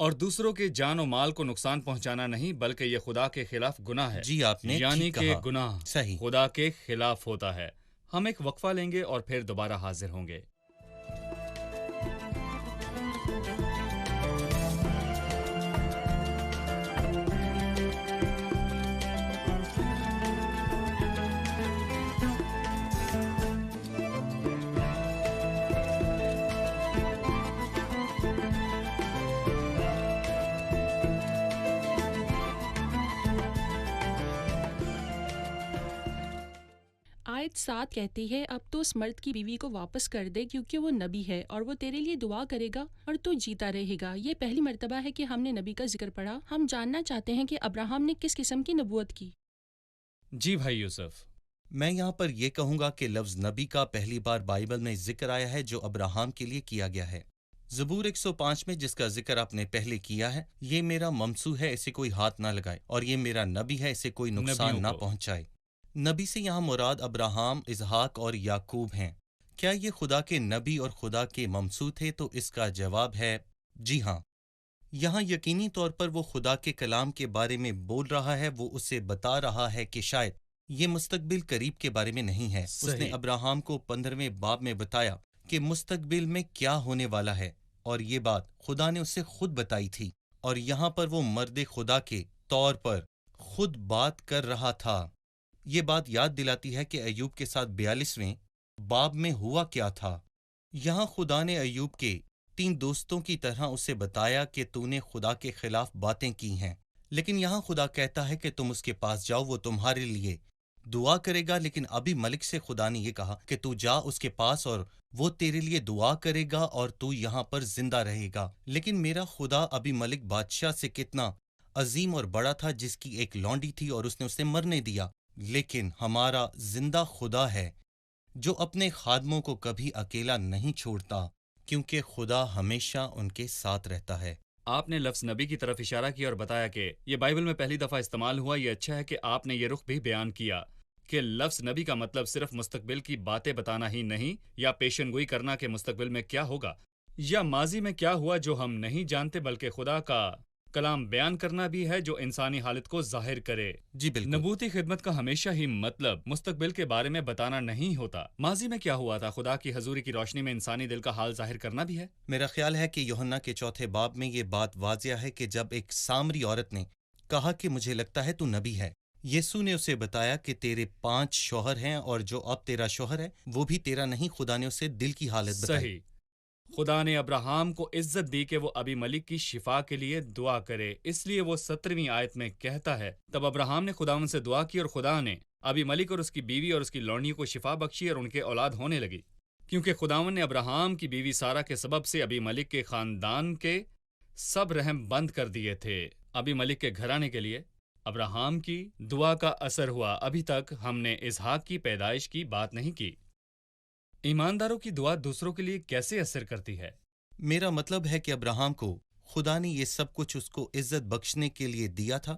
اور دوسروں کے جان و مال کو نقصان پہنچانا نہیں، بلکہ یہ خدا کے خلاف گناہ ہے۔ جی آپ نے یعنی ٹھیک کہ کہا۔ گناہ صحیح۔ خدا کے خلاف ہوتا ہے۔ ہم ایک وقفہ لیں گے اور پھر دوبارہ حاضر ہوں گے۔ آیت 7 کہتی ہے، اب تو اس مرد کی بیوی کو واپس کر دے کیونکہ وہ نبی ہے اور وہ تیرے لیے دعا کرے گا اور تو جیتا رہے گا۔ یہ پہلی مرتبہ ہے کہ ہم نے نبی کا ذکر پڑھا۔ ہم جاننا چاہتے ہیں کہ ابراہم نے کس قسم کی نبوت کی۔ جی بھائی یوسف۔ میں یہاں پر یہ کہوں گا کہ لفظ نبی کا پہلی بار بائبل میں ذکر آیا ہے جو ابراہم کے لیے کیا گیا ہے۔ زبور 105 میں جس کا ذکر آپ نے پہلے کیا ہے، یہ میرا ممسو ہے، اسے کوئی ہاتھ نہ لگائے، اور یہ میرا نبی ہے، اسے کوئی نقصان نبیوں نہ کو۔ پہنچائے۔ نبی سے یہاں مراد ابراہم، اسحاق اور یعقوب ہیں۔ کیا یہ خدا کے نبی اور خدا کے ممسو تھے؟ تو اس کا جواب ہے جی ہاں۔ یہاں یقینی طور پر وہ خدا کے کلام کے بارے میں بول رہا ہے۔ وہ اسے بتا رہا ہے کہ شاید یہ مستقبل قریب کے بارے میں نہیں ہے۔ اس نے صحیح۔ ابراہم کو 15ویں باب میں بتایا کہ مستقبل میں کیا ہونے والا ہے، اور یہ بات خدا نے اسے خود بتائی تھی، اور یہاں پر وہ مرد خدا کے طور پر خود بات کر رہا تھا۔ یہ بات یاد دلاتی ہے کہ ایوب کے ساتھ 42ویں باب میں ہوا کیا تھا۔ یہاں خدا نے ایوب کے 3 دوستوں کی طرح اسے بتایا کہ تو نے خدا کے خلاف باتیں کی ہیں، لیکن یہاں خدا کہتا ہے کہ تم اس کے پاس جاؤ، وہ تمہارے لیے دعا کرے گا۔ لیکن ابھی ملک سے خدا نے یہ کہا کہ تو جا اس کے پاس اور وہ تیرے لیے دعا کرے گا اور تو یہاں پر زندہ رہے گا۔ لیکن میرا خدا ابھی ملک بادشاہ سے کتنا عظیم اور بڑا تھا، جس کی ایک لونڈی تھی اور اس نے اسے مرنے دیا۔ لیکن ہمارا زندہ خدا ہے جو اپنے خادموں کو کبھی اکیلا نہیں چھوڑتا، کیونکہ خدا ہمیشہ ان کے ساتھ رہتا ہے۔ آپ نے لفظ نبی کی طرف اشارہ کیا اور بتایا کہ یہ بائبل میں پہلی دفعہ استعمال ہوا۔ یہ اچھا ہے کہ آپ نے یہ رخ بھی بیان کیا کہ لفظ نبی کا مطلب صرف مستقبل کی باتیں بتانا ہی نہیں، یا پیشن گوئی کرنا کہ مستقبل میں کیا ہوگا یا ماضی میں کیا ہوا جو ہم نہیں جانتے، بلکہ خدا کا کلام بیان کرنا بھی ہے جو انسانی حالت کو ظاہر کرے۔ جی بالکل۔ نبوتی خدمت کا ہمیشہ ہی مطلب مستقبل کے بارے میں بتانا نہیں ہوتا۔ ماضی میں کیا ہوا تھا، خدا کی حضوری کی روشنی میں انسانی دل کا حال ظاہر کرنا بھی ہے۔ میرا خیال ہے کہ یوحنا کے 4 باب میں یہ بات واضح ہے کہ جب ایک سامری عورت نے کہا کہ مجھے لگتا ہے تو نبی ہے، یسوع نے اسے بتایا کہ تیرے 5 شوہر ہیں اور جو اب تیرا شوہر ہے وہ بھی تیرا نہیں۔ خدا نے اسے دل کی حالت بتائی۔ صحیح۔ خدا نے ابراہم کو عزت دی کہ وہ ابی ملک کی شفا کے لیے دعا کرے، اس لیے وہ 17ویں آیت میں کہتا ہے، تب ابراہم نے خداوند سے دعا کی اور خدا نے ابی ملک اور اس کی بیوی اور اس کی لونڈی کو شفا بخشی اور ان کے اولاد ہونے لگی، کیونکہ خداوند نے ابراہم کی بیوی سارہ کے سبب سے ابی ملک کے خاندان کے سب رحم بند کر دیے تھے۔ ابی ملک کے گھرانے کے لیے ابراہم کی دعا کا اثر ہوا۔ ابھی تک ہم نے اسحاق کی پیدائش کی بات نہیں کی۔ ایمانداروں کی دعا دوسروں کے لیے کیسے اثر کرتی ہے؟ میرا مطلب ہے کہ ابراہم کو خدا نے یہ سب کچھ اس کو عزت بخشنے کے لیے دیا تھا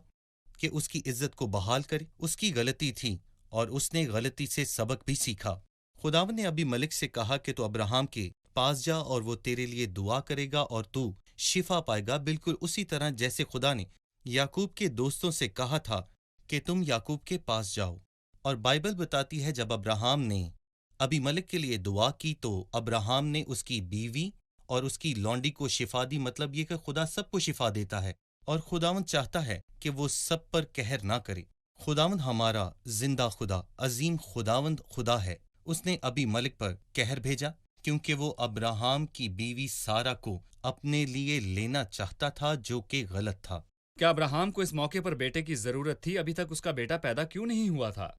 کہ اس کی عزت کو بحال کرے۔ اس کی غلطی تھی اور اس نے غلطی سے سبق بھی سیکھا۔ خداوند نے ابھی ملک سے کہا کہ تو ابراہم کے پاس جا اور وہ تیرے لیے دعا کرے گا اور تو شفا پائے گا، بالکل اسی طرح جیسے خدا نے یعقوب کے دوستوں سے کہا تھا کہ تم یعقوب کے پاس جاؤ۔ اور بائبل بتاتی ہے جب ابراہم نے ابی ملک کے لیے دعا کی تو ابراہم نے اس کی بیوی اور اس کی لونڈی کو شفا دی۔ مطلب یہ کہ خدا سب کو شفا دیتا ہے اور خداوند چاہتا ہے کہ وہ سب پر قہر نہ کرے۔ خداوند ہمارا زندہ خدا، عظیم خداوند خدا ہے۔ اس نے ابی ملک پر قہر بھیجا کیونکہ وہ ابراہم کی بیوی سارہ کو اپنے لیے لینا چاہتا تھا، جو کہ غلط تھا۔ کیا ابراہم کو اس موقع پر بیٹے کی ضرورت تھی؟ ابھی تک اس کا بیٹا پیدا کیوں نہیں ہوا تھا؟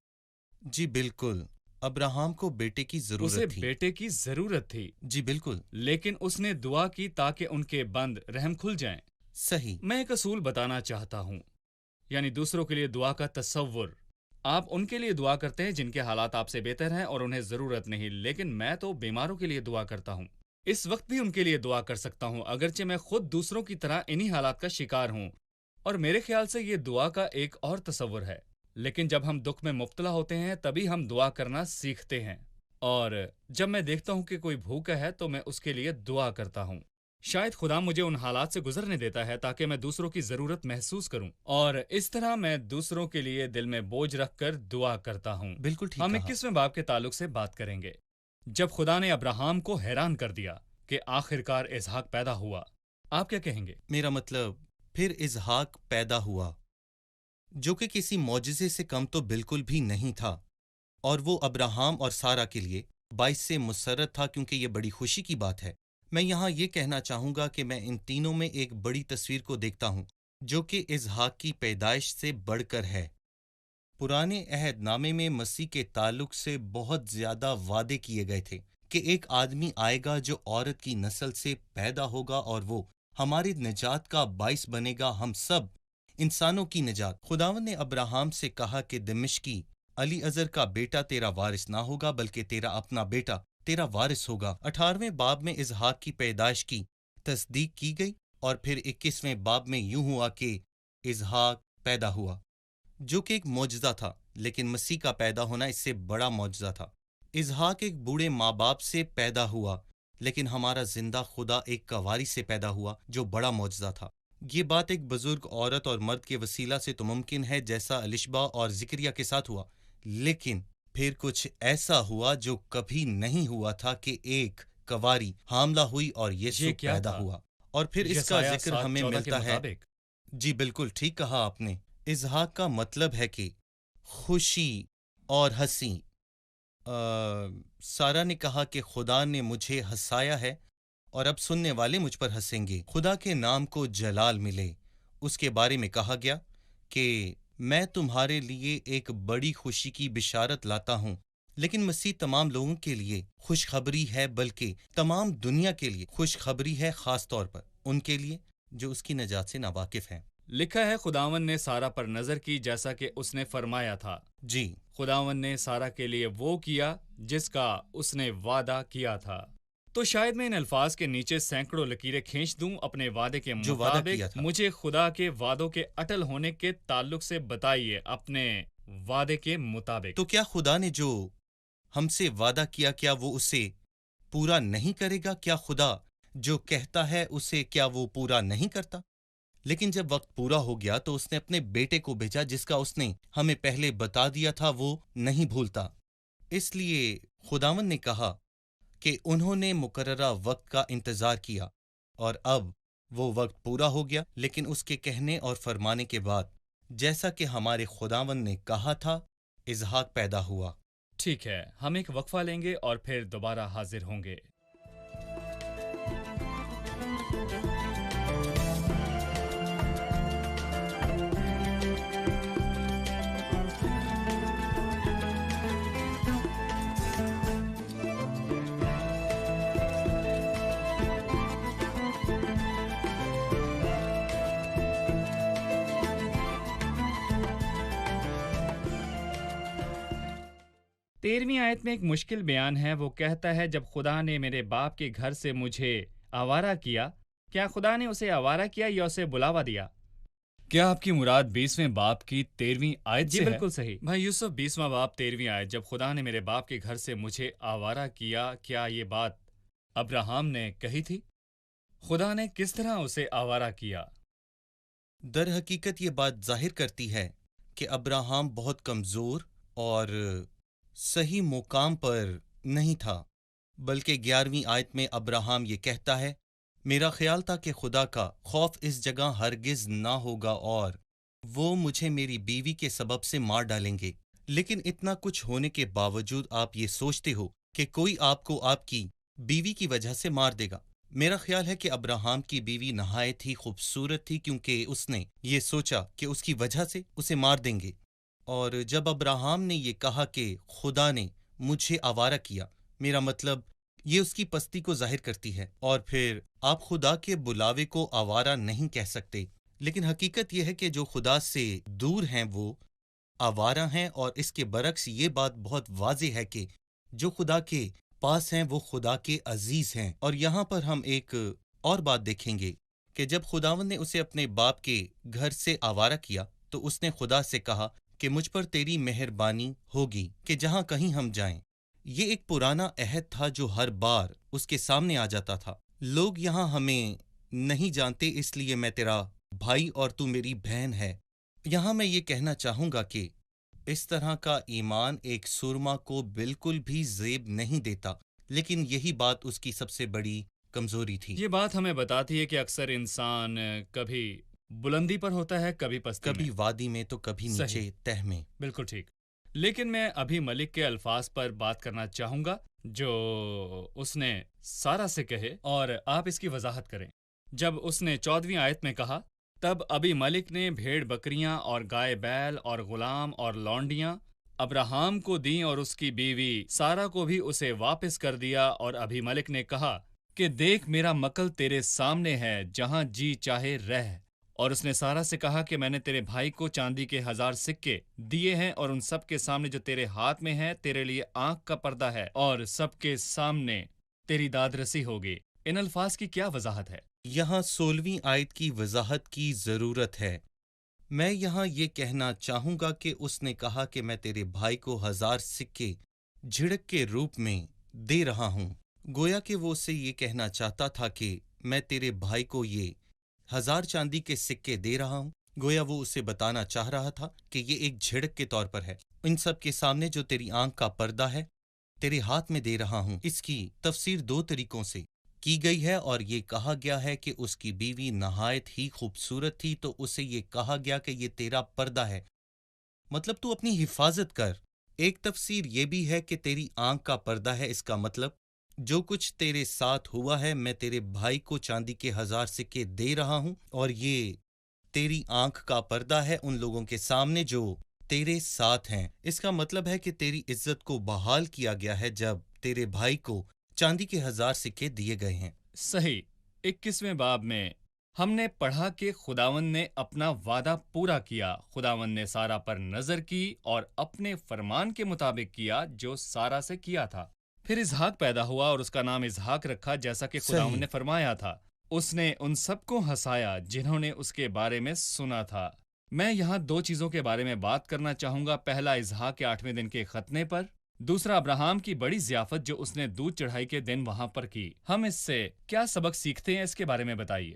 جی بالکل، ابراہم کو بیٹے کی اسے ضرورت تھی۔ بیٹے کی ضرورت تھی، جی بالکل لیکن اس نے دعا کی تاکہ ان کے بند رحم کھل جائیں۔ صحیح۔ میں ایک اصول بتانا چاہتا ہوں، یعنی دوسروں کے لیے دعا کا تصور۔ آپ ان کے لیے دعا کرتے ہیں جن کے حالات آپ سے بہتر ہیں اور انہیں ضرورت نہیں، لیکن میں تو بیماروں کے لیے دعا کرتا ہوں۔ اس وقت بھی ان کے لیے دعا کر سکتا ہوں، اگرچہ میں خود دوسروں کی طرح انہی حالات کا شکار ہوں، اور میرے خیال سے یہ دعا کا ایک اور تصور ہے۔ لیکن جب ہم دکھ میں مبتلا ہوتے ہیں تبھی ہم دعا کرنا سیکھتے ہیں، اور جب میں دیکھتا ہوں کہ کوئی بھوکا ہے تو میں اس کے لیے دعا کرتا ہوں۔ شاید خدا مجھے ان حالات سے گزرنے دیتا ہے تاکہ میں دوسروں کی ضرورت محسوس کروں، اور اس طرح میں دوسروں کے لیے دل میں بوجھ رکھ کر دعا کرتا ہوں۔ بالکل ٹھیک ہم کہا۔ 21ویں باب کے تعلق سے بات کریں گے، جب خدا نے ابراہام کو حیران کر دیا کہ آخرکار اسحاق پیدا ہوا۔ آپ کیا کہیں گے؟ میرا مطلب پھر اسحاق پیدا ہوا، جو کہ کسی معجزے سے کم تو بالکل بھی نہیں تھا، اور وہ ابراہام اور سارہ کے لیے باعث سے مسرت تھا، کیونکہ یہ بڑی خوشی کی بات ہے۔ میں یہاں یہ کہنا چاہوں گا کہ میں ان تینوں میں ایک بڑی تصویر کو دیکھتا ہوں، جو کہ اسحاق کی پیدائش سے بڑھ کر ہے۔ پرانے عہد نامے میں مسیح کے تعلق سے بہت زیادہ وعدے کیے گئے تھے کہ ایک آدمی آئے گا جو عورت کی نسل سے پیدا ہوگا، اور وہ ہماری نجات کا باعث بنے گا، ہم سب انسانوں کی نجات۔ خداوند نے ابراہام سے کہا کہ دمشقی علی ازر کا بیٹا تیرا وارث نہ ہوگا، بلکہ تیرا اپنا بیٹا تیرا وارث ہوگا۔ 18ویں باب میں اسحاق کی پیدائش کی تصدیق کی گئی، اور پھر 21ویں باب میں یوں ہوا کہ اسحاق پیدا ہوا، جو کہ ایک معجزہ تھا، لیکن مسیح کا پیدا ہونا اس سے بڑا معجزہ تھا۔ اسحاق ایک بوڑھے ماں باپ سے پیدا ہوا، لیکن ہمارا زندہ خدا ایک کنواری سے پیدا ہوا، جو بڑا معجزہ تھا۔ یہ بات ایک بزرگ عورت اور مرد کے وسیلہ سے تو ممکن ہے، جیسا الشبا اور زکریا کے ساتھ ہوا، لیکن پھر کچھ ایسا ہوا جو کبھی نہیں ہوا تھا کہ ایک کنواری حاملہ ہوئی اور یسوع یہ کیا پیدا تھا؟ ہوا، اور پھر اس کا یسایہ ذکر 7:14 ہمیں کے ملتا ہے۔ مطابق۔ جی بالکل ٹھیک کہا آپ نے۔ اسحاق کا مطلب ہے کہ خوشی اور ہنسی۔ سارہ نے کہا کہ خدا نے مجھے ہنسایا ہے، اور اب سننے والے مجھ پر ہنسیں گے۔ خدا کے نام کو جلال ملے۔ اس کے بارے میں کہا گیا کہ میں تمہارے لیے ایک بڑی خوشی کی بشارت لاتا ہوں، لیکن مسیح تمام لوگوں کے لیے خوشخبری ہے، بلکہ تمام دنیا کے لیے خوشخبری ہے، خاص طور پر ان کے لیے جو اس کی نجات سے ناواقف ہیں۔ لکھا ہے خداوند نے سارہ پر نظر کی جیسا کہ اس نے فرمایا تھا۔ جی خداوند نے سارہ کے لیے وہ کیا جس کا اس نے وعدہ کیا تھا۔ تو شاید میں ان الفاظ کے نیچے سینکڑوں لکیریں کھینچ دوں۔ اپنے وعدے کے جو وعدہ کیا مطابق تھا۔ مجھے خدا کے وعدوں کے اٹل ہونے کے تعلق سے بتائیے، اپنے وعدے کے مطابق۔ تو کیا خدا نے جو ہم سے وعدہ کیا، کیا وہ اسے پورا نہیں کرے گا؟ کیا خدا جو کہتا ہے اسے کیا وہ پورا نہیں کرتا؟ لیکن جب وقت پورا ہو گیا تو اس نے اپنے بیٹے کو بھیجا، جس کا اس نے ہمیں پہلے بتا دیا تھا، وہ نہیں بھولتا۔ اس لیے خداوند نے کہا کہ انہوں نے مقررہ وقت کا انتظار کیا، اور اب وہ وقت پورا ہو گیا، لیکن اس کے کہنے اور فرمانے کے بعد، جیسا کہ ہمارے خداوند نے کہا تھا، اسحاق پیدا ہوا۔ ٹھیک ہے، ہم ایک وقفہ لیں گے اور پھر دوبارہ حاضر ہوں گے۔ تیرہویں آیت میں ایک مشکل بیان ہے۔ وہ کہتا ہے جب خدا نے میرے باپ کے گھر سے مجھے آوارہ کیا۔ کیا خدا نے اسے آوارہ کیا یا اسے بلاوا دیا؟ کیا آپ کی مراد 20ویں باب کی 13ویں آیت سے ہے؟ جی بالکل صحیح بھائی یوسف، 20واں باب 13ویں آیت، جب خدا نے میرے باپ کے گھر سے مجھے آوارہ کیا، کیا یہ بات ابراہام نے کہی تھی؟ خدا نے کس طرح اسے آوارہ کیا؟ در حقیقت یہ بات ظاہر کرتی ہے کہ ابراہام بہت کمزور اور صحیح مقام پر نہیں تھا، بلکہ 11ویں آیت میں ابراہام یہ کہتا ہے، میرا خیال تھا کہ خدا کا خوف اس جگہ ہرگز نہ ہوگا اور وہ مجھے میری بیوی کے سبب سے مار ڈالیں گے۔ لیکن اتنا کچھ ہونے کے باوجود آپ یہ سوچتے ہو کہ کوئی آپ کو آپ کی بیوی کی وجہ سے مار دے گا۔ میرا خیال ہے کہ ابراہام کی بیوی نہایت ہی خوبصورت تھی، کیونکہ اس نے یہ سوچا کہ اس کی وجہ سے اسے مار دیں گے۔ اور جب ابراہام نے یہ کہا کہ خدا نے مجھے آوارہ کیا، میرا مطلب یہ اس کی پستی کو ظاہر کرتی ہے، اور پھر آپ خدا کے بلاوے کو آوارہ نہیں کہہ سکتے۔ لیکن حقیقت یہ ہے کہ جو خدا سے دور ہیں وہ آوارہ ہیں، اور اس کے برعکس یہ بات بہت واضح ہے کہ جو خدا کے پاس ہیں وہ خدا کے عزیز ہیں۔ اور یہاں پر ہم ایک اور بات دیکھیں گے کہ جب خداوند نے اسے اپنے باپ کے گھر سے آوارہ کیا تو اس نے خدا سے کہا کہ مجھ پر تیری مہربانی ہوگی کہ جہاں کہیں ہم جائیں۔ یہ ایک پرانا عہد تھا جو ہر بار اس کے سامنے آ جاتا تھا، لوگ یہاں ہمیں نہیں جانتے، اس لیے میں تیرا بھائی اور تو میری بہن ہے۔ یہاں میں یہ کہنا چاہوں گا کہ اس طرح کا ایمان ایک سرما کو بالکل بھی زیب نہیں دیتا، لیکن یہی بات اس کی سب سے بڑی کمزوری تھی۔ یہ بات ہمیں بتاتی ہے کہ اکثر انسان کبھی بلندی پر ہوتا ہے، کبھی پستی میں۔ کبھی وادی میں تو کبھی نیچے صحیح، تہ میں۔ بالکل ٹھیک۔ لیکن میں ابھی ملک کے الفاظ پر بات کرنا چاہوں گا جو اس نے سارہ سے کہے، اور آپ اس کی وضاحت کریں۔ جب اس نے 14ویں آیت میں کہا، تب ابھی ملک نے بھیڑ بکریاں اور گائے بیل اور غلام اور لونڈیاں ابراہام کو دیں اور اس کی بیوی سارہ کو بھی اسے واپس کر دیا، اور ابھی ملک نے کہا کہ دیکھ میرا مکل تیرے سامنے ہے، جہاں جی چاہے رہ۔ اور اس نے سارہ سے کہا کہ میں نے تیرے بھائی کو چاندی کے 1000 سکے دیے ہیں، اور ان سب کے سامنے جو تیرے ہاتھ میں ہے تیرے لیے آنکھ کا پردہ ہے، اور سب کے سامنے تیری داد رسی ہوگی۔ ان الفاظ کی کیا وضاحت ہے؟ یہاں 16ویں آیت کی وضاحت کی ضرورت ہے۔ میں یہاں یہ کہنا چاہوں گا کہ اس نے کہا کہ میں تیرے بھائی کو 1000 سکے جھڑک کے روپ میں دے رہا ہوں۔ گویا کہ وہ اسے یہ کہنا چاہتا تھا کہ میں تیرے بھائی کو یہ 1000 چاندی کے سکے دے رہا ہوں۔ گویا وہ اسے بتانا چاہ رہا تھا کہ یہ ایک جھڑک کے طور پر ہے، ان سب کے سامنے جو تیری آنکھ کا پردہ ہے تیرے ہاتھ میں دے رہا ہوں۔ اس کی تفسیر 2 طریقوں سے کی گئی ہے، اور یہ کہا گیا ہے کہ اس کی بیوی نہایت ہی خوبصورت تھی، تو اسے یہ کہا گیا کہ یہ تیرا پردہ ہے، مطلب تو اپنی حفاظت کر۔ ایک تفسیر یہ بھی ہے کہ تیری آنکھ کا پردہ ہے، اس کا مطلب جو کچھ تیرے ساتھ ہوا ہے، میں تیرے بھائی کو چاندی کے 1000 سکے دے رہا ہوں، اور یہ تیری آنکھ کا پردہ ہے ان لوگوں کے سامنے جو تیرے ساتھ ہیں۔ اس کا مطلب ہے کہ تیری عزت کو بحال کیا گیا ہے جب تیرے بھائی کو چاندی کے 1000 سکے دیے گئے ہیں۔ صحیح۔ 21ویں باب میں ہم نے پڑھا کہ خداوند نے اپنا وعدہ پورا کیا۔ خداوند نے سارہ پر نظر کی اور اپنے فرمان کے مطابق کیا جو سارہ سے کیا تھا۔ پھر اسحاق پیدا ہوا اور اس کا نام اسحاق رکھا، جیسا کہ خداوند نے فرمایا تھا۔ اس نے ان سب کو ہنسایا جنہوں نے اس کے بارے میں سنا تھا۔ میں یہاں 2 چیزوں کے بارے میں بات کرنا چاہوں گا۔ پہلا، اسحاق کے 8ویں دن کے ختنے پر۔ دوسرا، ابراہام کی بڑی ضیافت جو اس نے دودھ چڑھائی کے دن وہاں پر کی۔ ہم اس سے کیا سبق سیکھتے ہیں، اس کے بارے میں بتائیے۔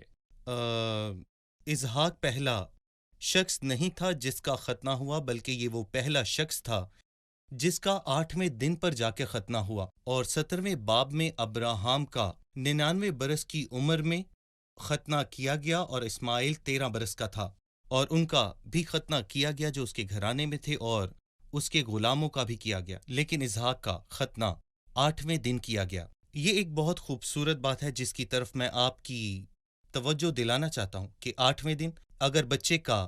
اسحاق پہلا شخص نہیں تھا جس کا ختنہ ہوا، بلکہ یہ وہ پہلا شخص تھا جس کا 8ویں دن پر جا کے ختنہ ہوا، اور 17ویں باب میں ابراہام کا 99 برس کی عمر میں ختنہ کیا گیا، اور اسماعیل 13 برس کا تھا، اور ان کا بھی ختنہ کیا گیا جو اس کے گھرانے میں تھے، اور اس کے غلاموں کا بھی کیا گیا، لیکن اسحاق کا ختنہ 8ویں دن کیا گیا۔ یہ ایک بہت خوبصورت بات ہے جس کی طرف میں آپ کی توجہ دلانا چاہتا ہوں کہ 8ویں دن اگر بچے کا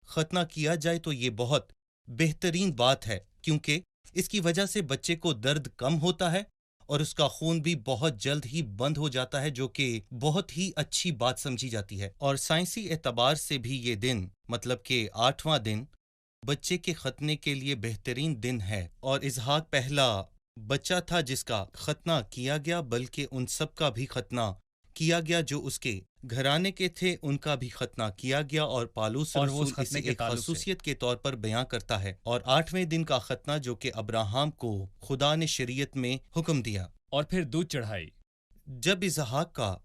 ختنہ کیا جائے تو یہ بہت بہترین بات ہے، کیونکہ اس کی وجہ سے بچے کو درد کم ہوتا ہے اور اس کا خون بھی بہت جلد ہی بند ہو جاتا ہے، جو کہ بہت ہی اچھی بات سمجھی جاتی ہے۔ اور سائنسی اعتبار سے بھی یہ دن، مطلب کہ 8واں دن، بچے کے ختنے کے لیے بہترین دن ہے۔ اور اسحاق پہلا بچہ تھا جس کا ختنہ کیا گیا، بلکہ ان سب کا بھی ختنہ کیا گیا جو اس کے گھرانے کے تھے، ان کا بھی ختنہ کیا گیا، اور پالوس اور وہ رسول اس ختنے اسے کے ایک تعلق سے خصوصیت کے طور پر بیان کرتا ہے، اور 8ویں دن کا ختنہ جو کہ ابراہام کو خدا نے شریعت میں حکم دیا۔ اور پھر دودھ چڑھائی۔ جب اسحاق کا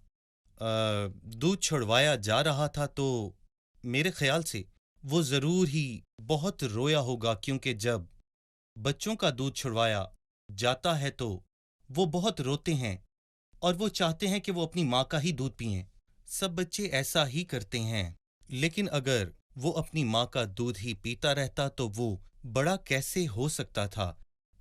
دودھ چھڑوایا جا رہا تھا تو میرے خیال سے وہ ضرور ہی بہت رویا ہوگا، کیونکہ جب بچوں کا دودھ چھڑوایا جاتا ہے تو وہ بہت روتے ہیں اور وہ چاہتے ہیں کہ وہ اپنی ماں کا ہی دودھ پئیں۔ سب بچے ایسا ہی کرتے ہیں، لیکن اگر وہ اپنی ماں کا دودھ ہی پیتا رہتا تو وہ بڑا کیسے ہو سکتا تھا؟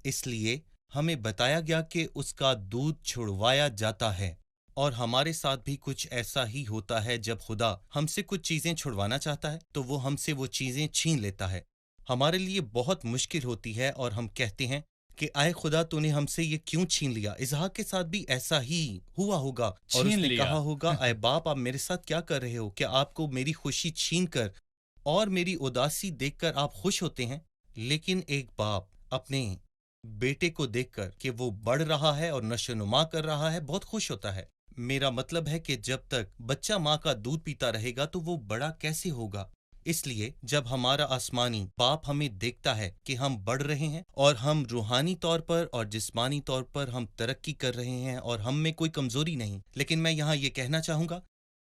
اس لیے ہمیں بتایا گیا کہ اس کا دودھ چھڑوایا جاتا ہے، اور ہمارے ساتھ بھی کچھ ایسا ہی ہوتا ہے۔ جب خدا ہم سے کچھ چیزیں چھڑوانا چاہتا ہے تو وہ ہم سے وہ چیزیں چھین لیتا ہے۔ ہمارے لیے بہت مشکل ہوتی ہے اور ہم کہتے ہیں کہ آئے خدا تو نے ہم سے یہ کیوں چھین لیا؟ اسحاق کے ساتھ بھی ایسا ہی ہوا ہوگا، اور اس چھین نے لیا۔ کہا ہوگا اے باپ، آپ میرے ساتھ کیا کر رہے ہو؟ کیا آپ کو میری خوشی چھین کر اور میری اداسی دیکھ کر آپ خوش ہوتے ہیں؟ لیکن ایک باپ اپنے بیٹے کو دیکھ کر کہ وہ بڑھ رہا ہے اور نشو و نما کر رہا ہے بہت خوش ہوتا ہے۔ میرا مطلب ہے کہ جب تک بچہ ماں کا دودھ پیتا رہے گا تو وہ بڑا کیسے ہوگا؟ اس لیے جب ہمارا آسمانی باپ ہمیں دیکھتا ہے کہ ہم بڑھ رہے ہیں اور ہم روحانی طور پر اور جسمانی طور پر ہم ترقی کر رہے ہیں اور ہم میں کوئی کمزوری نہیں، لیکن میں یہاں یہ کہنا چاہوں گا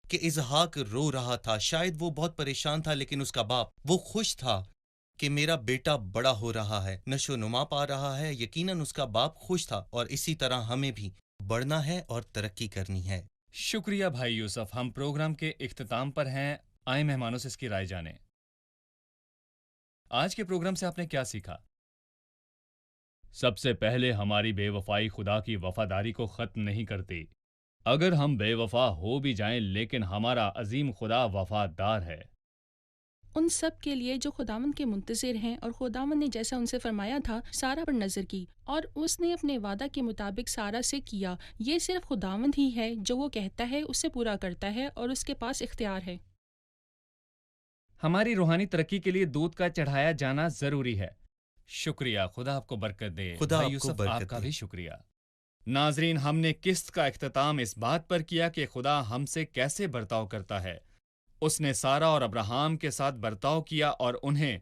کہ اسحاق رو رہا تھا، شاید وہ بہت پریشان تھا، لیکن اس کا باپ وہ خوش تھا کہ میرا بیٹا بڑا ہو رہا ہے، نشو و نما پا رہا ہے۔ یقیناً اس کا باپ خوش تھا، اور اسی طرح ہمیں بھی بڑھنا ہے اور ترقی کرنی ہے۔ شکریہ بھائی یوسف، ہم پروگرام کے اختتام پر ہیں، آئے مہمانوں سے اس کی رائے جانیں۔ آج کے پروگرام سے آپ نے کیا سیکھا؟ سب سے پہلے ہماری بے وفائی خدا کی وفاداری کو ختم نہیں کرتی۔ اگر ہم بے وفا ہو بھی جائیں لیکن ہمارا عظیم خدا وفادار ہے۔ ان سب کے لیے جو خداوند کے منتظر ہیں، اور خداوند نے جیسا ان سے فرمایا تھا سارا پر نظر کی، اور اس نے اپنے وعدہ کے مطابق سارا سے کیا۔ یہ صرف خداوند ہی ہے جو وہ کہتا ہے اسے پورا کرتا ہے، اور اس کے پاس اختیار ہے۔ ہماری روحانی ترقی کے لیے دودھ کا چڑھایا جانا ضروری ہے۔ شکریہ، خدا آپ کو برکت دے۔ خدا بھائی آپ کو یوسف، برکت آپ کا دے۔ بھی شکریہ۔ ناظرین، ہم نے قسط کا اختتام اس بات پر کیا کہ خدا ہم سے کیسے برتاؤ کرتا ہے۔ اس نے سارا اور ابراہام کے ساتھ برتاؤ کیا اور انہیں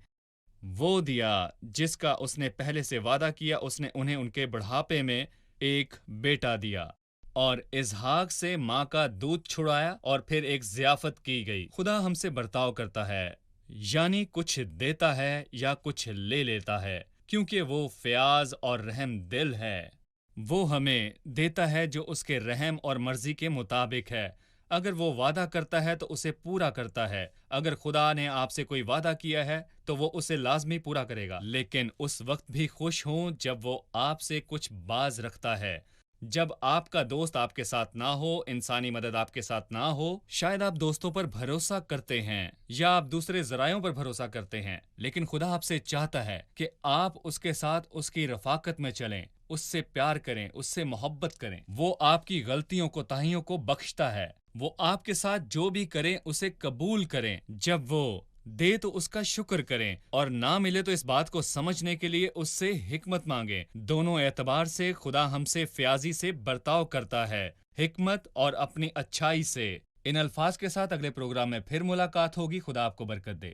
وہ دیا جس کا اس نے پہلے سے وعدہ کیا۔ اس نے انہیں ان کے بڑھاپے میں ایک بیٹا دیا، اور اسحاق سے ماں کا دودھ چھڑایا، اور پھر ایک ضیافت کی گئی۔ خدا ہم سے برتاؤ کرتا ہے، یعنی کچھ دیتا ہے یا کچھ لے لیتا ہے، کیونکہ وہ فیاض اور رحم دل ہے۔ وہ ہمیں دیتا ہے جو اس کے رحم اور مرضی کے مطابق ہے۔ اگر وہ وعدہ کرتا ہے تو اسے پورا کرتا ہے۔ اگر خدا نے آپ سے کوئی وعدہ کیا ہے تو وہ اسے لازمی پورا کرے گا، لیکن اس وقت بھی خوش ہوں جب وہ آپ سے کچھ باز رکھتا ہے۔ جب آپ کا دوست آپ کے ساتھ نہ ہو، انسانی مدد آپ کے ساتھ نہ ہو، شاید آپ دوستوں پر بھروسہ کرتے ہیں یا آپ دوسرے ذرائعوں پر بھروسہ کرتے ہیں، لیکن خدا آپ سے چاہتا ہے کہ آپ اس کے ساتھ اس کی رفاقت میں چلیں، اس سے پیار کریں، اس سے محبت کریں۔ وہ آپ کی غلطیوں کوتاہیوں کو بخشتا ہے۔ وہ آپ کے ساتھ جو بھی کریں اسے قبول کریں۔ جب وہ دے تو اس کا شکر کریں، اور نہ ملے تو اس بات کو سمجھنے کے لیے اس سے حکمت مانگیں۔ دونوں اعتبار سے خدا ہم سے فیاضی سے برتاؤ کرتا ہے، حکمت اور اپنی اچھائی سے۔ ان الفاظ کے ساتھ اگلے پروگرام میں پھر ملاقات ہوگی۔ خدا آپ کو برکت دے۔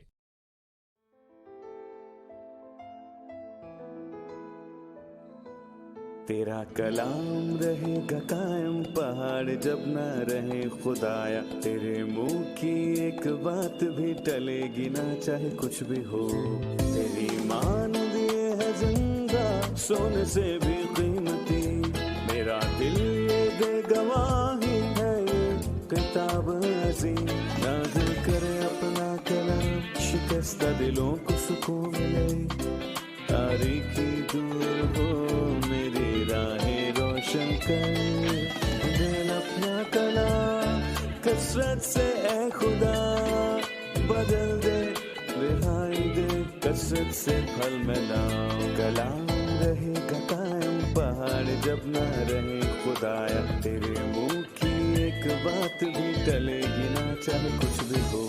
تیرا کلام رہے گا قائم، پہاڑ جب نہ رہے خدایا، تیرے منہ کی ایک بات بھی ٹلے گی نہ، چاہے کچھ بھی ہو۔ تیری مان دیے ہے زندہ، سونے سے بھی قیمتی، میرا دل یہ دے گواہی ہے، یہ کتاب عظیم نازل کرے اپنا کلام، شکستہ دلوں کو سکون ملے، تاریکی دور ہو میری راہیں روشن کر، دل اپنا کلام کثرت سے اے خدا بدل دے، رہائی دے کثرت سے پھل میں لاؤ۔ کلام رہے گا قائم، پہاڑ جب نہ رہے خدایا، تیرے منہ کی ایک بات بھی ٹلے گی نہ، چاہے کچھ بھی ہو۔